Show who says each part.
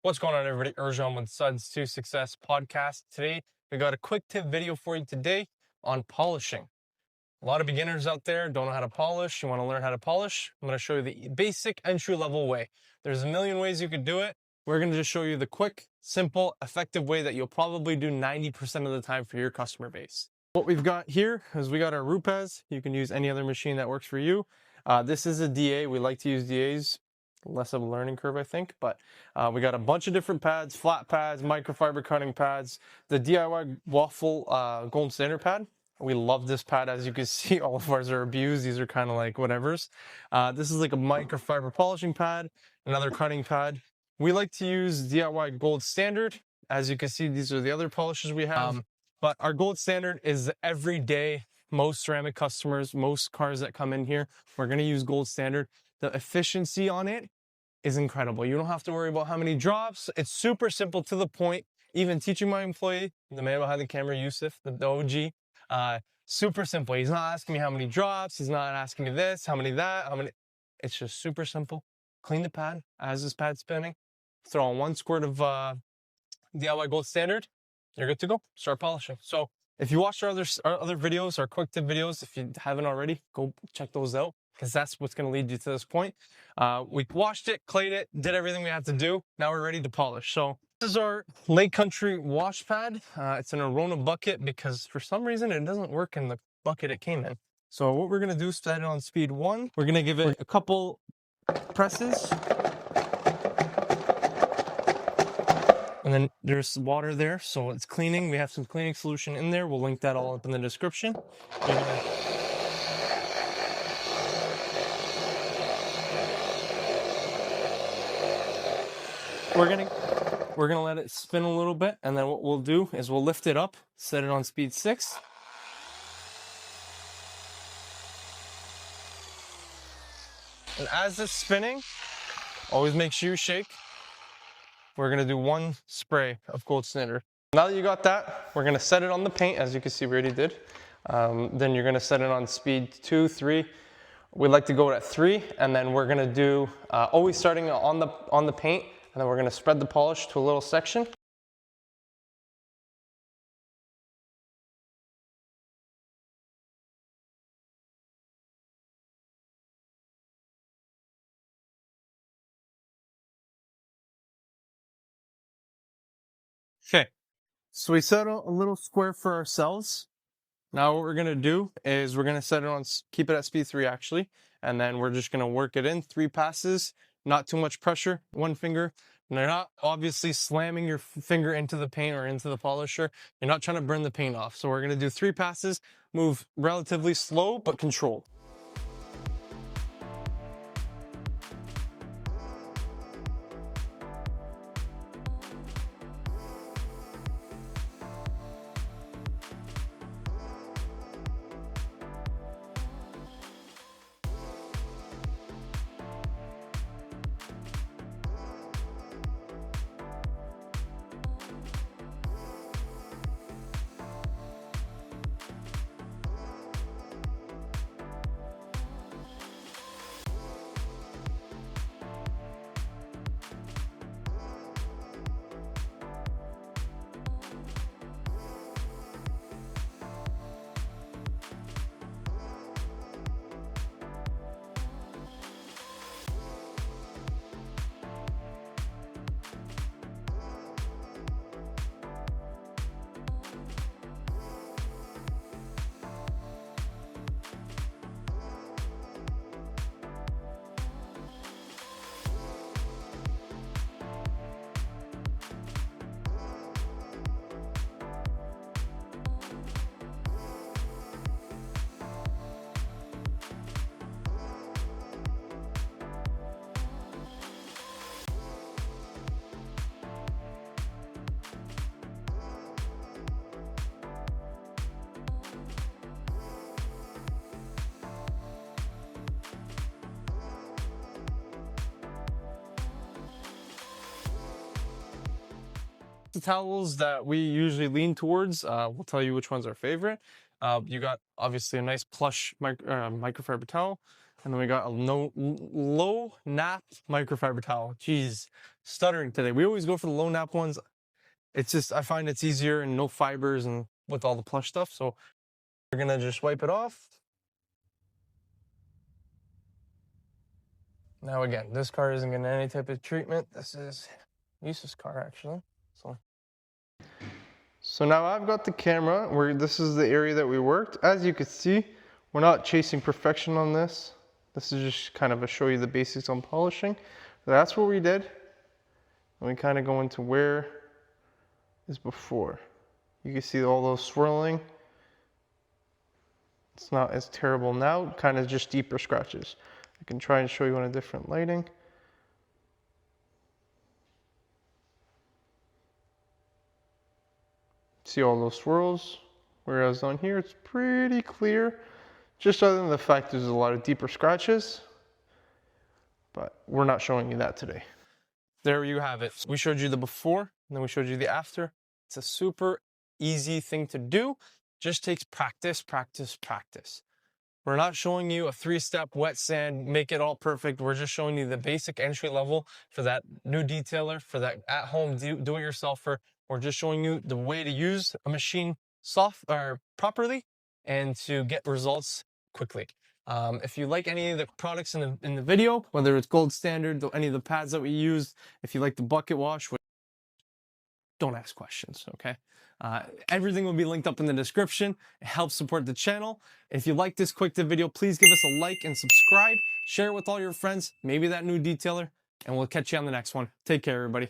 Speaker 1: What's going on, everybody? Ercan with Suds to Success podcast. Today, we got a quick tip video for you today on polishing. A lot of beginners out there don't know how to polish. You want to learn how to polish? I'm going to show you the basic entry-level way. There's a million ways you could do it. We're going to just show you the quick, simple, effective way that you'll probably do 90% of the time for your customer base. What we've got here is we got our Rupes. You can use any other machine that works for you. This is a DA. We like to use DAs. Less of a learning curve, I think, but we got a bunch of different pads, flat pads, microfiber cutting pads, the DIY waffle gold standard pad. We love this pad. As you can see, all of ours are abused. These are kind of like whatevers. This is like a microfiber polishing pad, another cutting pad. We like to use DIY gold standard. As you can see, these are the other polishes we have. But our gold standard is everyday. Most ceramic customers, most cars that come in here, we're going to use gold standard. The efficiency on it is incredible. You don't have to worry about how many drops. It's super simple, to the point. Even teaching my employee, the man behind the camera, Yusuf, the OG, super simple. He's not asking me how many drops. He's not asking me this, how many that, how many. It's just super simple. Clean the pad as this pad's spinning. Throw on 1 squirt of DIY Gold Standard. You're good to go. Start polishing. So if you watched our other videos, our quick tip videos, if you haven't already, go check those out, because that's what's going to lead you to this point. We washed it, clayed it, did everything we had to do. Now we're ready to polish. So this is our Lake Country wash pad. It's an Arona bucket because for some reason it doesn't work in the bucket it came in. So what we're going to do is set it on speed 1. We're going to give it a couple presses. And then there's water there, so it's cleaning. We have some cleaning solution in there. We'll link that all up in the description. We're gonna let it spin a little bit, and then what we'll do is we'll lift it up, set it on speed 6. And as it's spinning, always make sure you shake. We're gonna do 1 spray of gold standard. Now that you got that, we're gonna set it on the paint. As you can see, we already did. Then you're gonna set it on speed 2, 3. We like to go at 3, and then we're gonna do always starting on the paint, and then we're gonna spread the polish to a little section. Okay, so we set a little square for ourselves. Now what we're gonna do is we're gonna set it on, keep it at speed 3 actually, and then we're just gonna work it in 3 passes, not too much pressure, 1 finger. And you're not obviously slamming your finger into the paint or into the polisher. You're not trying to burn the paint off. So we're gonna do 3 passes, move relatively slow but controlled. The towels that we usually lean towards, we'll tell you which one's our favorite. You got obviously a nice plush microfiber towel. And then we got a low nap microfiber towel. Jeez, stuttering today. We always go for the low nap ones. It's just, I find it's easier and no fibers and with all the plush stuff. So we're gonna just wipe it off. Now again, this car isn't getting any type of treatment. This is Lisa's car actually. So now I've got the camera where this is the area that we worked. As you can see, we're not chasing perfection on this. This is just kind of a show you the basics on polishing. That's what we did. And we kind of go into where is before. You can see all those swirling. It's not as terrible now, kind of just deeper scratches. I can try and show you on a different lighting. See all those swirls, whereas on here it's pretty clear, just other than the fact there's a lot of deeper scratches, but we're not showing you that today. There you have it. We showed you the before, and then we showed you the after. It's a super easy thing to do. Just takes practice, practice, practice. We're not showing you a 3-step wet sand, make it all perfect. We're just showing you the basic entry level for that new detailer, for that at-home do-it-yourselfer. We're just showing you the way to use a machine properly and to get results quickly. If you like any of the products in the video, whether it's Gold Standard, any of the pads that we used, if you like the bucket wash, don't ask questions, okay? Everything will be linked up in the description. It helps support the channel. If you like this quick tip video, please give us a like and subscribe. Share it with all your friends, maybe that new detailer, and we'll catch you on the next one. Take care, everybody.